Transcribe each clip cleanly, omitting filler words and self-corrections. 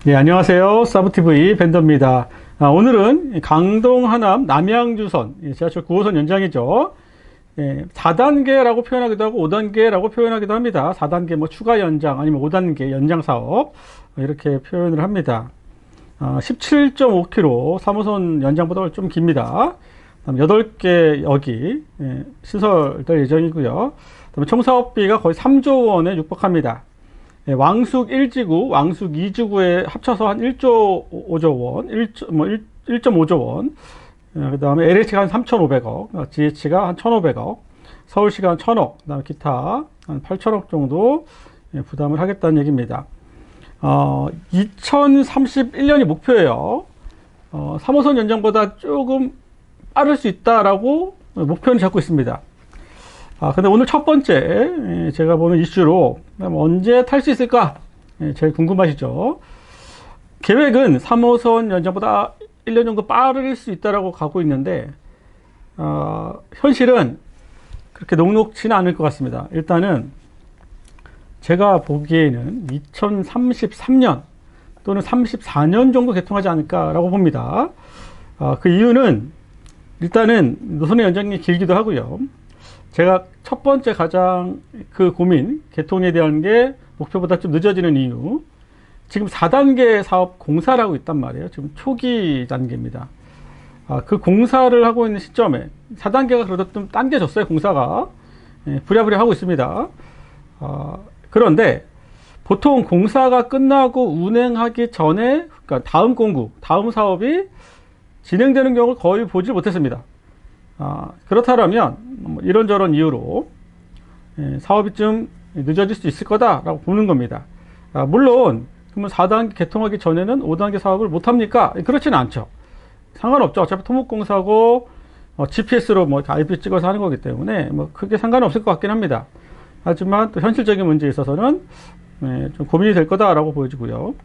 네, 안녕하세요. 사브TV 밴더입니다. 오늘은 강동 하남 남양주선 지하철 9호선 연장이죠. 4단계라고 표현하기도 하고 5단계라고 표현하기도 합니다. 4단계 뭐 추가 연장 아니면 5단계 연장 사업 이렇게 표현을 합니다. 17.5km 3호선 연장보다 좀 깁니다. 8개 역이 신설될 예정이고요. 총 사업비가 거의 3조 원에 육박합니다. 왕숙 1지구, 왕숙 2지구에 합쳐서 한 1조 5조 원, 1.5조 원, 그 다음에 LH가 한 3,500억, GH가 한 1,500억, 서울시가 한 1,000억, 그 다음에 기타 한 8,000억 정도 부담을 하겠다는 얘기입니다. 2031년이 목표예요. 3호선 연장보다 조금 빠를 수 있다라고 목표는 잡고 있습니다. 근데 오늘 첫 번째 제가 보는 이슈로 언제 탈 수 있을까 제일 궁금하시죠. 계획은 3호선 연장보다 1년 정도 빠를 수 있다라고 가고 있는데 현실은 그렇게 녹록지는 않을 것 같습니다. 일단은 제가 보기에는 2033년 또는 34년 정도 개통하지 않을까라고 봅니다. 그 이유는 일단은 노선의 연장이 길기도 하고요. 제가 첫 번째 가장 그 고민, 개통에 대한 게 목표보다 좀 늦어지는 이유. 지금 4단계 사업 공사를 하고 있단 말이에요. 지금 초기 단계입니다. 그 공사를 하고 있는 시점에 4단계가 그래도 좀 당겨졌어요. 공사가. 부랴부랴 하고 있습니다. 그런데 보통 공사가 끝나고 운행하기 전에, 그러니까 다음 공구, 다음 사업이 진행되는 경우를 거의 보지 못했습니다. 그렇다면 이런저런 이유로 사업이 좀 늦어질 수 있을 거다라고 보는 겁니다. 물론 그러면 4단계 개통하기 전에는 5단계 사업을 못합니까? 그렇지는 않죠. 상관없죠. 어차피 토목공사고 GPS로 뭐 IP 찍어서 하는 거기 때문에 뭐 크게 상관없을 것 같긴 합니다. 하지만 또 현실적인 문제에 있어서는 좀 고민이 될 거다라고 보여지고요.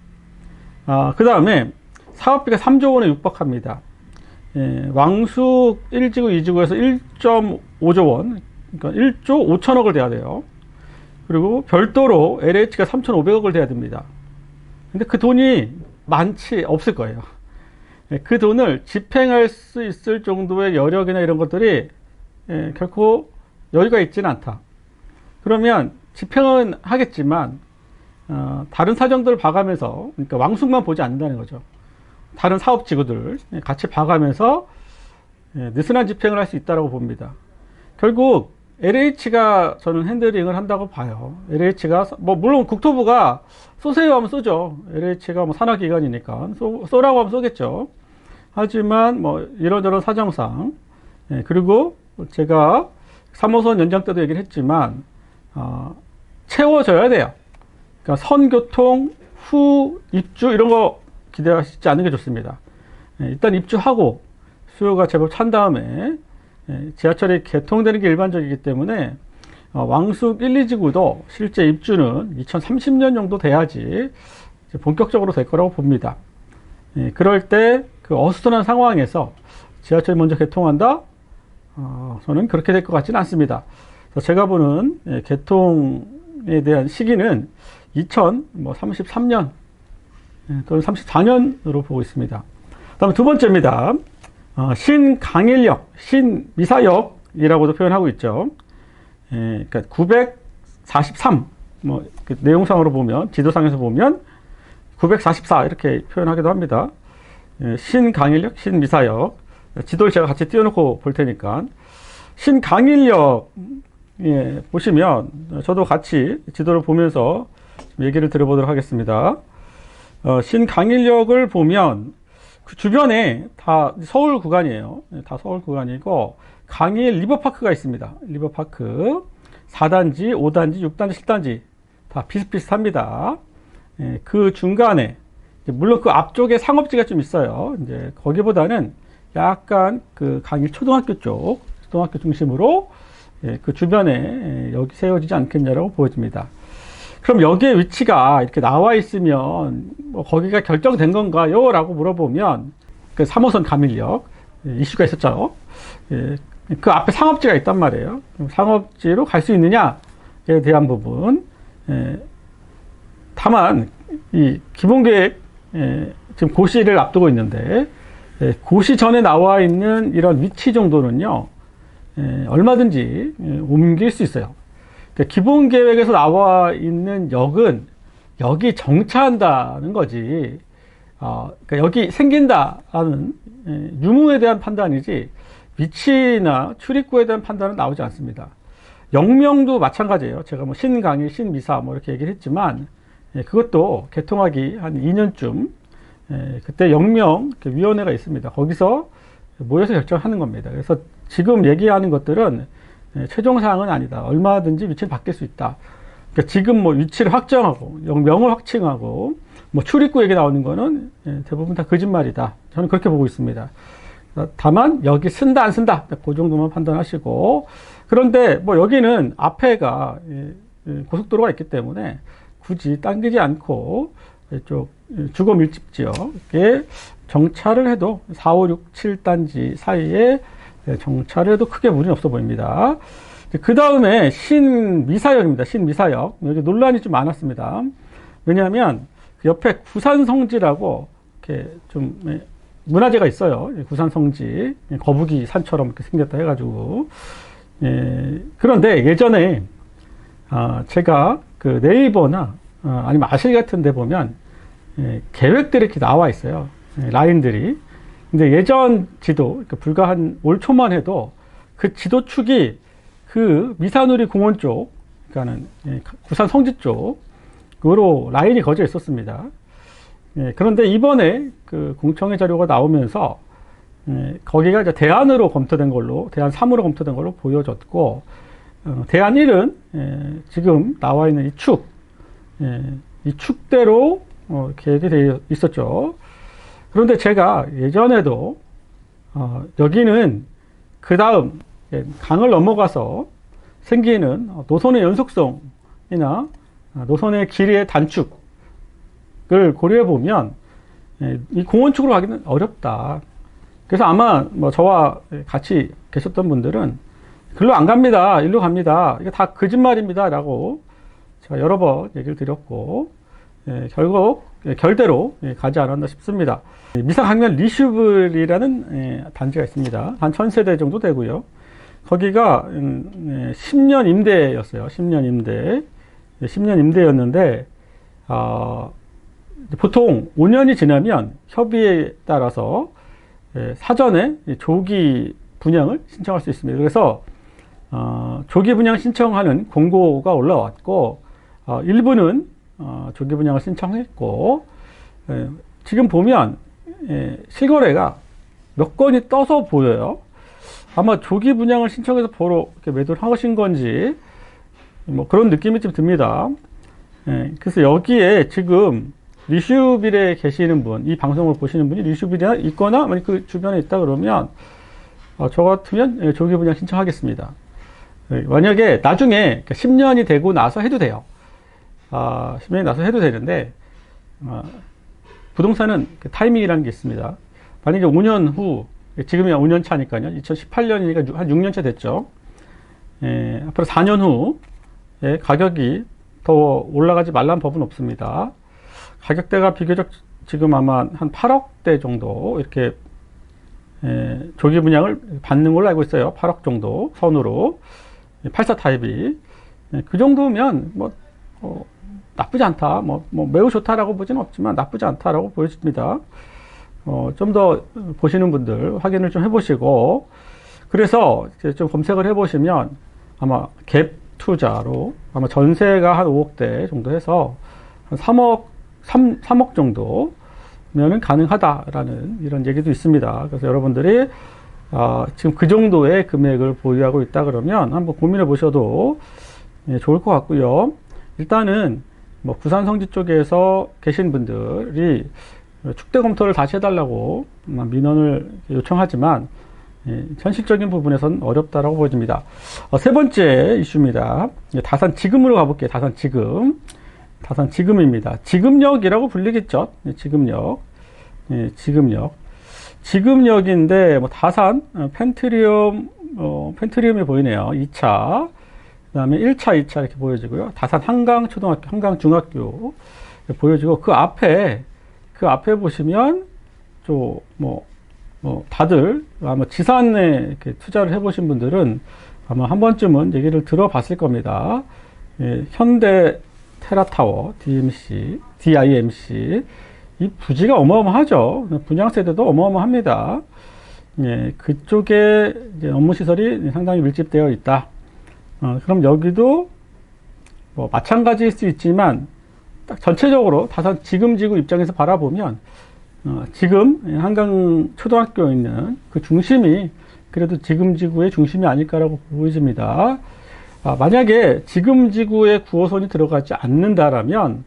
그 다음에 사업비가 3조 원에 육박합니다. 왕숙 1지구, 2지구에서 1.5조 원, 그러니까 1조 5천억을 대야 돼요. 그리고 별도로 LH가 3,500억을 대야 됩니다. 근데 그 돈이 없을 거예요. 그 돈을 집행할 수 있을 정도의 여력이나 이런 것들이 결코 여유가 있지는 않다. 그러면 집행은 하겠지만 다른 사정들을 봐가면서, 그러니까 왕숙만 보지 않는다는 거죠. 다른 사업지구들 같이 봐가면서 느슨한 집행을 할 수 있다고 봅니다. 결국 LH가 저는 핸들링을 한다고 봐요. LH가 물론 국토부가 쏘세요 하면 쏘죠. LH가 산하기관이니까 쏘라고 하면 쏘겠죠. 하지만 이런저런 사정상 그리고 제가 3호선 연장 때도 얘기를 했지만 채워져야 돼요. 그러니까 선교통 후 입주 이런 거 기대하시지 않는 게 좋습니다. 일단 입주하고 수요가 제법 찬 다음에 지하철이 개통되는 게 일반적이기 때문에 왕숙 1, 2지구도 실제 입주는 2030년 정도 돼야지 본격적으로 될 거라고 봅니다. 그럴 때 그 어수선한 상황에서 지하철이 먼저 개통한다? 저는 그렇게 될 것 같지는 않습니다. 제가 보는 개통에 대한 시기는 2033년 또는 34년으로 보고 있습니다. 다음 두 번째입니다. 신강일역, 신미사역이라고도 표현하고 있죠. 그러니까 943, 그 내용상으로 보면, 지도상에서 보면 944 이렇게 표현하기도 합니다. 신강일역, 신미사역. 지도를 제가 같이 띄워놓고 볼 테니까. 신강일역, 보시면, 저도 같이 지도를 보면서 얘기를 들어보도록 하겠습니다. 신강일역을 보면 그 주변에 다 서울 구간이에요. 다 서울 구간이고 강일 리버파크가 있습니다. 리버파크 4단지, 5단지, 6단지, 7단지 다 비슷비슷합니다. 그 중간에 물론 그 앞쪽에 상업지가 좀 있어요. 이제 거기보다는 약간 그 강일 초등학교 쪽, 초등학교 중심으로 그 주변에 여기 세워지지 않겠냐라고 보여집니다. 그럼 여기에 위치가 이렇게 나와 있으면 거기가 결정된 건가요? 라고 물어보면 그 3호선 가밀역 이슈가 있었죠. 그 앞에 상업지가 있단 말이에요. 상업지로 갈 수 있느냐에 대한 부분. 다만 이 기본계획 지금 고시를 앞두고 있는데 고시 전에 나와 있는 이런 위치 정도는요 얼마든지 옮길 수 있어요. 그러니까 기본계획에서 나와 있는 역은 여기 정차한다는 거지. 그러니까 여기 생긴다라는 유무에 대한 판단이지 위치나 출입구에 대한 판단은 나오지 않습니다. 영명도 마찬가지예요. 제가 뭐 신강일, 신미사 뭐 이렇게 얘기를 했지만 그것도 개통하기 한 2년쯤 그때 영명위원회가 있습니다. 거기서 모여서 결정하는 겁니다. 그래서 지금 얘기하는 것들은 최종 사항은 아니다. 얼마든지 위치는 바뀔 수 있다. 그러니까 지금 뭐 위치를 확정하고 명을 확증하고 뭐 출입구 얘기 나오는 거는 대부분 다 거짓말이다. 저는 그렇게 보고 있습니다. 다만 여기 쓴다 안 쓴다 그 정도만 판단하시고, 그런데 뭐 여기는 앞에가 고속도로가 있기 때문에 굳이 당기지 않고 이쪽 주거 밀집 지역에 정차를 해도 4, 5, 6, 7단지 사이에 정차를 해도 크게 무리는 없어 보입니다. 그 다음에 신미사역입니다. 신미사역. 여기 논란이 좀 많았습니다. 왜냐하면 그 옆에 구산성지라고 이렇게 좀 문화재가 있어요. 구산성지. 거북이 산처럼 이렇게 생겼다 해가지고. 그런데 예전에, 제가 그 네이버나, 아니면 아실 같은 데 보면, 계획들이 이렇게 나와 있어요. 라인들이. 근데 예전 지도, 그러니까 불과 한 올 초만 해도 그 지도축이 그 미사누리 공원 쪽, 그러니까는 구산 성지 쪽으로 라인이 거져 있었습니다. 그런데 이번에 그 공청회 자료가 나오면서 거기가 이제 대안으로 검토된 걸로, 대안 3으로 검토된 걸로 보여졌고, 대안 1은 지금 나와 있는 이 축, 이 축대로 계획이 되어 있었죠. 그런데 제가 예전에도 여기는 그 다음 강을 넘어가서 생기는 노선의 연속성이나 노선의 길이의 단축을 고려해 보면 이 공원축으로 가기는 어렵다. 그래서 아마 뭐 저와 같이 계셨던 분들은 글로 안 갑니다, 일로 갑니다, 이게 다 거짓말입니다 라고 제가 여러 번 얘기를 드렸고, 결국 결대로 가지 않았나 싶습니다. 미사강면 리슈블이라는 단지가 있습니다. 한 1000세대 정도 되고요. 거기가 10년 임대였어요. 10년 임대. 10년 임대였는데 보통 5년이 지나면 협의에 따라서 사전에 조기 분양을 신청할 수 있습니다. 그래서 조기 분양 신청하는 공고가 올라왔고, 일부는 조기 분양을 신청했고, 지금 보면 실거래가 몇 건이 떠서 보여요. 아마 조기 분양을 신청해서 보러 이렇게 매도를 하신 건지 뭐 그런 느낌이 좀 듭니다. 그래서 여기에 지금 리슈빌에 계시는 분, 이 방송을 보시는 분이 리슈빌에 있거나 그 주변에 있다 그러면 저 같으면 조기 분양 신청하겠습니다. 만약에 나중에 10년이 되고 나서 해도 돼요. 10년이 나서 해도 되는데, 부동산은 타이밍이라는 게 있습니다. 만약에 5년 후, 지금이 5년 차니까요. 2018년이니까 한 6년 차 됐죠. 앞으로 4년 후에 가격이 더 올라가지 말라는 법은 없습니다. 가격대가 비교적 지금 아마 한 8억대 정도 이렇게 조기 분양을 받는 걸로 알고 있어요. 8억 정도 선으로 84 타입이 그 정도면 뭐 나쁘지 않다, 뭐 매우 좋다라고 보지는 없지만 나쁘지 않다라고 보여집니다. 좀 더 보시는 분들 확인을 좀 해보시고, 그래서 좀 검색을 해보시면 아마 갭 투자로 아마 전세가 한 5억대 정도 해서 한 3억 정도면은 가능하다라는 이런 얘기도 있습니다. 그래서 여러분들이 지금 그 정도의 금액을 보유하고 있다 그러면 한번 고민해 보셔도 좋을 것 같고요. 일단은 뭐 부산 성지 쪽에서 계신 분들이 축대 검토를 다시 해달라고 민원을 요청하지만 현실적인 부분에서는 어렵다라고 보여집니다. 세 번째 이슈입니다. 다산 지금으로 가볼게요. 다산 지금. 다산 지금입니다. 지금역이라고 불리겠죠. 지금역. 지금역. 지금역인데 뭐 다산 펜트리엄 펜트리움이 보이네요. 2차. 그 다음에 1차, 2차 이렇게 보여지고요. 다산 한강초등학교, 한강중학교 보여지고, 그 앞에 보시면, 다들 아마 지산에 이렇게 투자를 해보신 분들은 아마 한 번쯤은 얘기를 들어봤을 겁니다. 예, 현대 테라타워, DIMC. 이 부지가 어마어마하죠. 분양세대도 어마어마합니다. 예, 그쪽에 이제 업무시설이 상당히 밀집되어 있다. 그럼 여기도 마찬가지일 수 있지만, 딱 전체적으로 다산 지금지구 입장에서 바라보면, 지금 한강 초등학교에 있는 그 중심이 그래도 지금지구의 중심이 아닐까라고 보여집니다. 만약에 지금지구에 9호선이 들어가지 않는다라면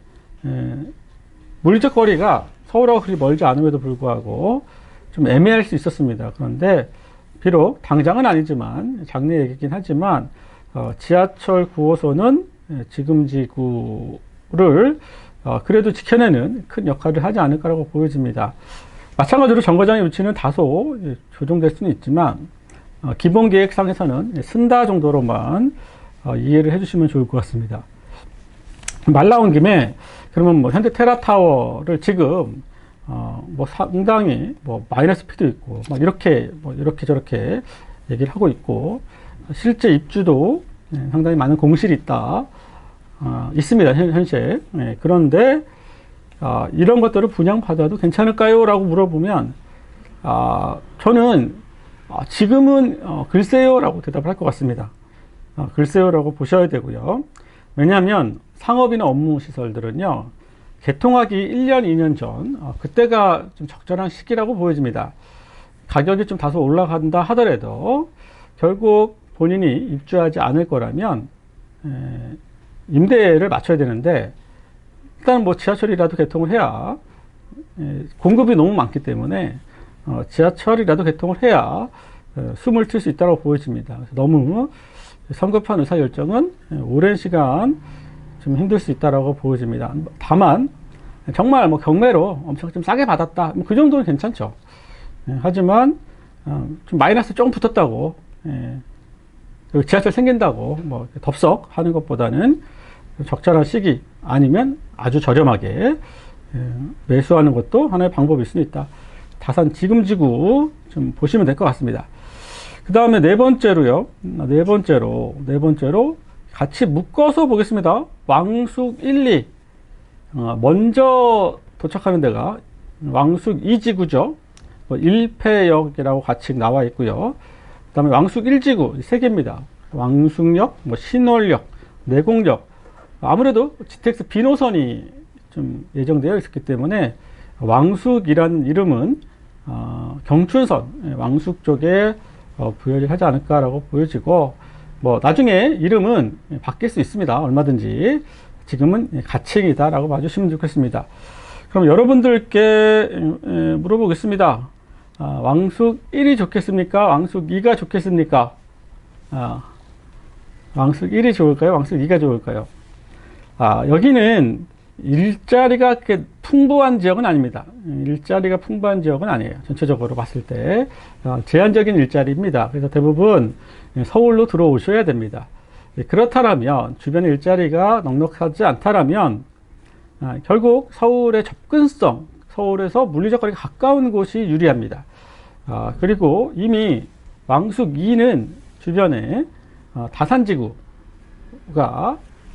물리적 거리가 서울하고 그리 멀지 않음에도 불구하고 좀 애매할 수 있었습니다. 그런데 비록 당장은 아니지만 장래 얘기긴 하지만 지하철 9호선은 지금지구를 그래도 지켜내는 큰 역할을 하지 않을까라고 보여집니다. 마찬가지로 정거장의 위치는 다소 조정될 수는 있지만 기본 계획상에서는 쓴다 정도로만 이해를 해주시면 좋을 것 같습니다. 말 나온 김에 그러면 현대 테라타워를 지금 상당히 마이너스 피도 있고 이렇게 저렇게 얘기를 하고 있고 실제 입주도 상당히 많은 공실이 있다. 있습니다, 현재. 네, 그런데, 이런 것들을 분양받아도 괜찮을까요? 라고 물어보면, 저는, 지금은, 글쎄요. 라고 대답을 할 것 같습니다. 글쎄요. 라고 보셔야 되고요. 왜냐하면, 상업이나 업무 시설들은요, 개통하기 1년, 2년 전, 그때가 좀 적절한 시기라고 보여집니다. 가격이 좀 다소 올라간다 하더라도, 결국 본인이 입주하지 않을 거라면, 임대를 맞춰야 되는데 일단 지하철이라도 개통을 해야 공급이 너무 많기 때문에 지하철이라도 개통을 해야 숨을 튈 수 있다고 보여집니다. 그래서 너무 성급한 의사결정은 오랜 시간 좀 힘들 수 있다고 보여집니다. 다만 정말 경매로 엄청 좀 싸게 받았다 그 정도는 괜찮죠. 하지만 좀 마이너스 조금 붙었다고 지하철 생긴다고 덥석 하는 것보다는 적절한 시기 아니면 아주 저렴하게 매수하는 것도 하나의 방법일 수는 있다. 다산 지금지구 좀 보시면 될 것 같습니다. 그 다음에 네 번째로 같이 묶어서 보겠습니다. 왕숙 1, 2 먼저 도착하는 데가 왕숙 2지구죠. 1패역이라고 같이 나와 있고요. 그 다음에 왕숙 1지구 3개입니다. 왕숙역, 신월역, 내곡역. 아무래도 GTX 비노선이 좀 예정되어 있었기 때문에 왕숙이라는 이름은 경춘선, 왕숙 쪽에 부여를 하지 않을까라고 보여지고 나중에 이름은 바뀔 수 있습니다. 얼마든지. 지금은 가칭이다라고 봐주시면 좋겠습니다. 그럼 여러분들께 물어보겠습니다. 왕숙 1이 좋겠습니까? 왕숙 2가 좋겠습니까? 왕숙 1이 좋을까요? 왕숙 2가 좋을까요? 여기는 일자리가 그렇게 풍부한 지역은 아닙니다. 일자리가 풍부한 지역은 아니에요. 전체적으로 봤을 때. 제한적인 일자리입니다. 그래서 대부분 서울로 들어오셔야 됩니다. 그렇다면, 주변에 일자리가 넉넉하지 않다라면, 결국 서울의 접근성, 서울에서 물리적 거리가 가까운 곳이 유리합니다. 그리고 이미 왕숙 2는 주변에 다산지구가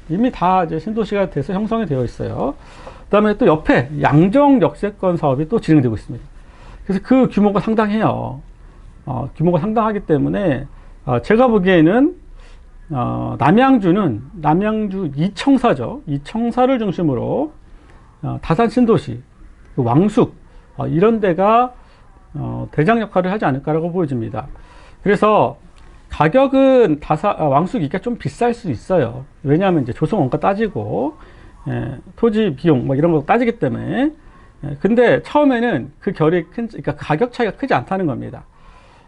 이미 다 이제 신도시가 돼서 형성이 되어 있어요. 그 다음에 또 옆에 양정 역세권 사업이 또 진행되고 있습니다. 그래서 그 규모가 상당해요. 규모가 상당하기 때문에 제가 보기에는 남양주 이청사죠. 이청사를 중심으로 다산 신도시, 왕숙 이런 데가 대장 역할을 하지 않을까라고 보여집니다. 그래서 가격은 왕숙 2가 좀 비쌀 수 있어요. 왜냐하면 이제 조성 원가 따지고 토지 비용 이런 거 따지기 때문에. 근데 처음에는 그 결이 그러니까 가격 차이가 크지 않다는 겁니다.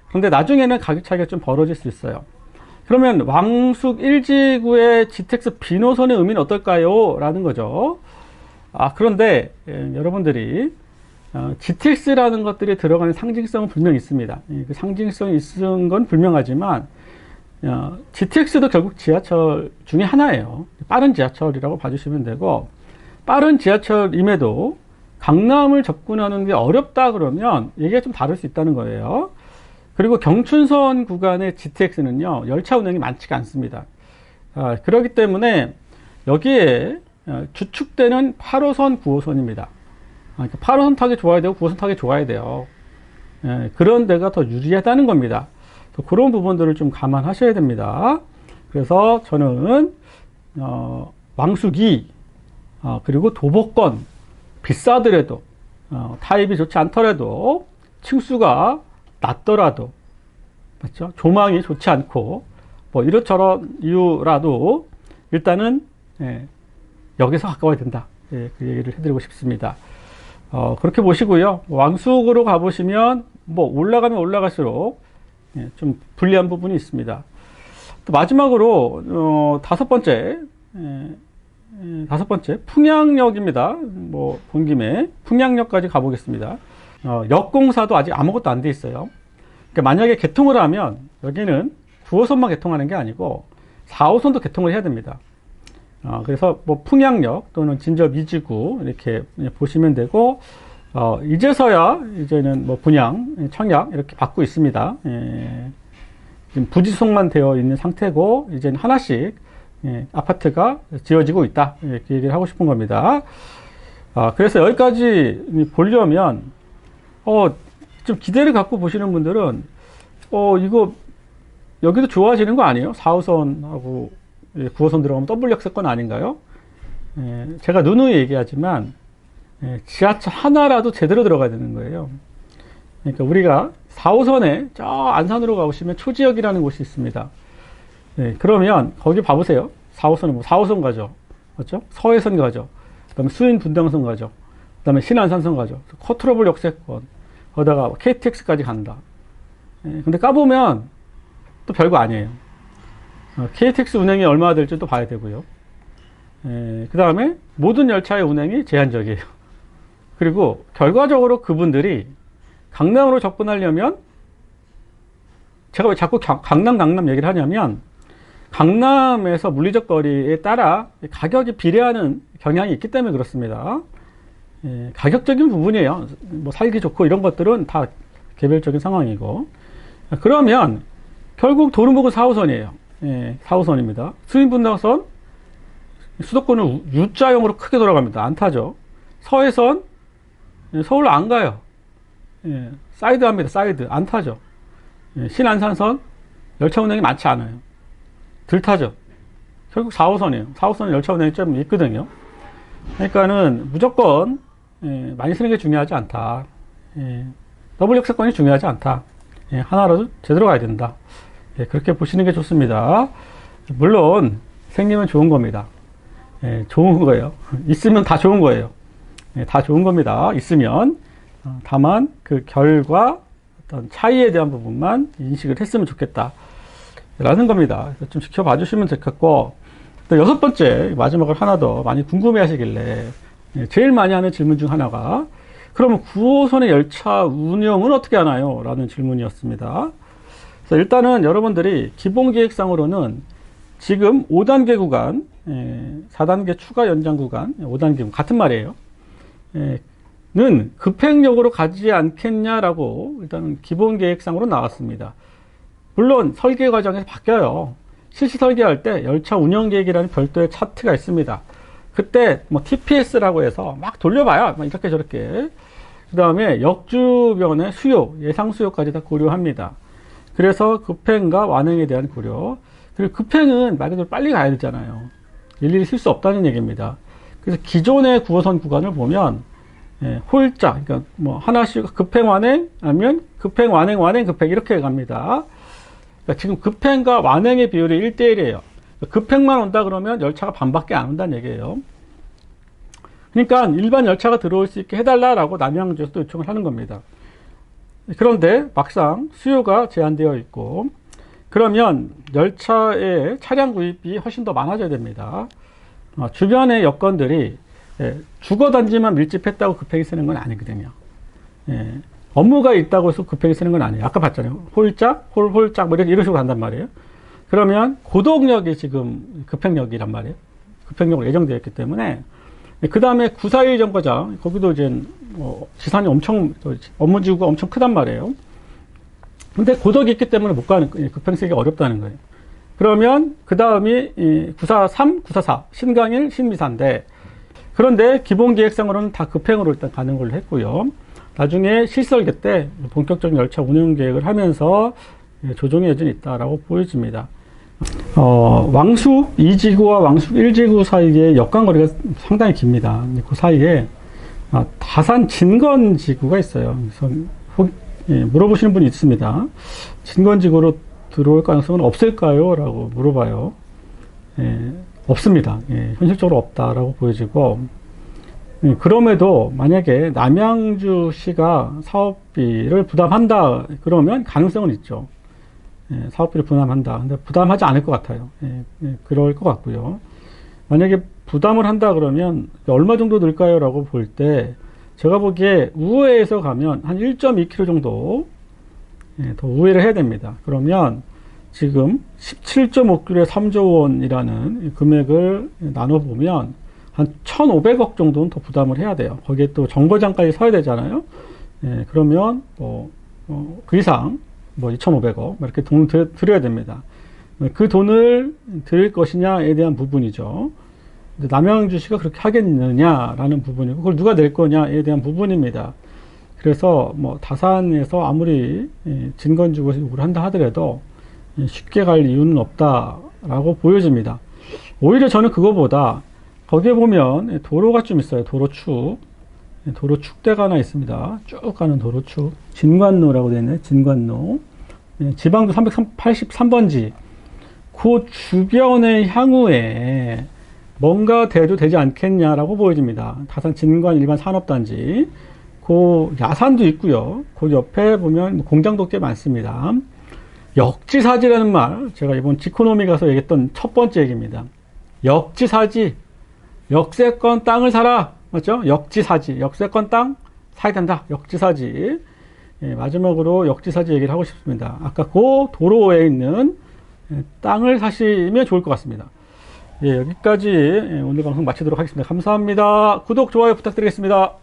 그런데 나중에는 가격 차이가 좀 벌어질 수 있어요. 그러면 왕숙 1지구의 GTX 비노선의 의미는 어떨까요? 라는 거죠. 그런데 여러분들이 GTX라는 것들이 들어가는 상징성은 분명히 있습니다. 그 상징성이 있은 건 분명하지만 GTX도 결국 지하철 중에 하나예요. 빠른 지하철이라고 봐주시면 되고, 빠른 지하철임에도 강남을 접근하는 게 어렵다 그러면 얘기가 좀 다를 수 있다는 거예요. 그리고 경춘선 구간의 GTX는요, 열차 운행이 많지가 않습니다. 그렇기 때문에 여기에 주축되는 8호선, 9호선입니다. 그러니까 8호선 타기 좋아야 되고 9호선 타기 좋아야 돼요. 그런 데가 더 유리하다는 겁니다. 그런 부분들을 좀 감안하셔야 됩니다. 그래서 저는 왕숙이 그리고 도보권 비싸더라도 타입이 좋지 않더라도 층수가 낮더라도 맞죠? 조망이 좋지 않고 뭐 이렇저런 이유라도 일단은 역에서 가까워야 된다. 그 얘기를 해드리고 싶습니다. 그렇게 보시고요. 왕숙으로 가보시면 뭐 올라가면 올라갈수록 좀 불리한 부분이 있습니다. 또 마지막으로 다섯 번째 풍양역입니다. 뭐 본 김에 풍양역까지 가보겠습니다. 역공사도 아직 아무것도 안 돼 있어요. 그러니까 만약에 개통을 하면 여기는 9호선만 개통하는 게 아니고 4호선도 개통을 해야 됩니다. 그래서 뭐 풍양역 또는 진저 미지구 이렇게 보시면 되고, 이제서야 이제는 뭐 분양, 청약 이렇게 받고 있습니다. 지금 부지송만 되어 있는 상태고 이제는 하나씩 아파트가 지어지고 있다. 이렇게 얘기를 하고 싶은 겁니다. 그래서 여기까지 보려면 좀 기대를 갖고 보시는 분들은 이거 여기도 좋아지는 거 아니에요? 4호선하고 9호선 들어가면 더블 역세권 아닌가요? 제가 누누이 얘기하지만 지하철 하나라도 제대로 들어가야 되는 거예요. 그러니까 우리가 4호선에 저 안산으로 가보시면 초지역이라는 곳이 있습니다. 그러면 거기 봐보세요. 4호선은 뭐 4호선 가죠. 맞죠? 서해선 가죠. 그 다음에 수인 분당선 가죠. 그 다음에 신안산선 가죠. 커트러블 역세권. 거기다가 KTX까지 간다. 근데 까보면 또 별거 아니에요. KTX 운행이 얼마나 될지 또 봐야 되고요. 그 다음에 모든 열차의 운행이 제한적이에요. 그리고 결과적으로 그분들이 강남으로 접근하려면, 제가 왜 자꾸 강남 얘기를 하냐면, 강남에서 물리적 거리에 따라 가격이 비례하는 경향이 있기 때문에 그렇습니다. 가격적인 부분이에요. 뭐 살기 좋고 이런 것들은 다 개별적인 상황이고. 그러면 결국 도루묵은 4호선이에요. 4호선입니다. 수인분당선 수도권은 U자형으로 크게 돌아갑니다. 안 타죠. 서해선 서울 안 가요. 사이드 합니다. 사이드 안 타죠. 신안산선 열차 운행이 많지 않아요. 들 타죠. 결국 4호선이에요. 4호선은 열차 운행이 좀 있거든요. 그러니까는 무조건 많이 쓰는 게 중요하지 않다. 더블 역세권이 중요하지 않다. 하나라도 제대로 가야 된다. 그렇게 보시는 게 좋습니다. 물론 생기면 좋은 겁니다. 좋은 거예요. 있으면 다 좋은 거예요. 다 좋은 겁니다. 있으면. 다만 그 결과 어떤 차이에 대한 부분만 인식을 했으면 좋겠다 라는 겁니다. 좀 지켜봐 주시면 좋겠고, 또 여섯 번째 마지막으로 하나 더 많이 궁금해 하시길래 제일 많이 하는 질문 중 하나가, 그러면 9호선의 열차 운영은 어떻게 하나요? 라는 질문이었습니다. 그래서 일단은 여러분들이 기본계획상으로는 지금 5단계 구간, 4단계 추가 연장 구간, 5단계 구간 같은 말이에요. 는 급행역으로 가지 않겠냐라고 일단은 기본계획상으로 나왔습니다. 물론 설계 과정에서 바뀌어요. 실시 설계할 때 열차 운영계획이라는 별도의 차트가 있습니다. 그때 뭐 TPS라고 해서 막 돌려봐요. 막 이렇게 저렇게. 그 다음에 역 주변의 수요, 예상 수요까지 다 고려합니다. 그래서 급행과 완행에 대한 고려. 그리고 급행은 말 그대로 빨리 가야 되잖아요. 일일이 쓸 수 없다는 얘기입니다. 그래서 기존의 9호선 구간을 보면 홀자, 그러니까 뭐 하나씩 급행 완행 아니면 급행 완행 완행 급행 이렇게 갑니다. 그러니까 지금 급행과 완행의 비율이 1대1이에요. 급행만 온다 그러면 열차가 반밖에 안 온다는 얘기예요. 그러니까 일반 열차가 들어올 수 있게 해달라라고 남양주에서도 요청을 하는 겁니다. 그런데 막상 수요가 제한되어 있고, 그러면 열차의 차량 구입이 훨씬 더 많아져야 됩니다. 주변의 여건들이 주거단지만 밀집했다고 급행이 쓰는 건 아니거든요. 예. 업무가 있다고 해서 급행이 쓰는 건 아니에요. 아까 봤잖아요. 홀짝, 홀짝, 뭐 이런 식으로 한단 말이에요. 그러면 고덕역이 지금 급행역이란 말이에요. 급행역으로 예정되어 있기 때문에. 그 다음에 941 정거장, 거기도 이제 뭐 지산이 엄청, 업무지구가 엄청 크단 말이에요. 근데 고덕이 있기 때문에 못 가는 거예요. 급행 쓰기가 어렵다는 거예요. 그러면 그 다음이 943, 944, 신강일, 신미사인데, 그런데 기본 계획상으로는 다 급행으로 일단 가는 걸로 했고요. 나중에 실설계 때 본격적인 열차 운영 계획을 하면서 조정의 여전이 있다라고 보여집니다. 왕숙 2지구와 왕숙 1지구 사이의 역간거리가 상당히 깁니다. 그 사이에 다산 진건지구가 있어요. 그래서 물어보시는 분이 있습니다. 진건지구로 들어올 가능성은 없을까요? 라고 물어봐요. 없습니다. 현실적으로 없다라고 보여지고, 그럼에도 만약에 남양주시가 사업비를 부담한다 그러면 가능성은 있죠. 사업비를 부담한다. 근데 부담하지 않을 것 같아요. 그럴 것 같고요. 만약에 부담을 한다 그러면 얼마 정도 들까요? 라고 볼 때 제가 보기에 우회에서 가면 한 1.2km 정도 더 우회를 해야 됩니다. 그러면 지금 17.5km에 3조 원이라는 금액을 나눠보면 한 1,500억 정도는 더 부담을 해야 돼요. 거기에 또 정거장까지 서야 되잖아요. 그러면 그 이상 2,500억 이렇게 돈을 들여야 됩니다. 그 돈을 드릴 것이냐에 대한 부분이죠. 남양주시가 그렇게 하겠느냐라는 부분이고, 그걸 누가 낼 거냐에 대한 부분입니다. 그래서 다산에서 아무리 진건지구에서 요구를 한다 하더라도 쉽게 갈 이유는 없다라고 보여집니다. 오히려 저는 그거보다 거기에 보면 도로가 좀 있어요. 도로축대가 하나 있습니다. 쭉 가는 도로축. 진관로라고 되어 있네. 진관로. 지방도 383번지. 그 주변의 향후에 뭔가 돼도 되지 않겠냐라고 보여집니다. 다산 진관 일반 산업단지. 그 야산도 있고요. 그 옆에 보면 공장도 꽤 많습니다. 역지사지라는 말, 제가 이번 지코노미 가서 얘기했던 첫 번째 얘기입니다. 역지사지. 역세권 땅을 사라. 맞죠? 역지사지. 역세권 땅 사야 된다. 역지사지. 마지막으로 역지사지 얘기를 하고 싶습니다. 아까 그 도로에 있는 땅을 사시면 좋을 것 같습니다. 여기까지 오늘 방송 마치도록 하겠습니다. 감사합니다. 구독, 좋아요 부탁드리겠습니다.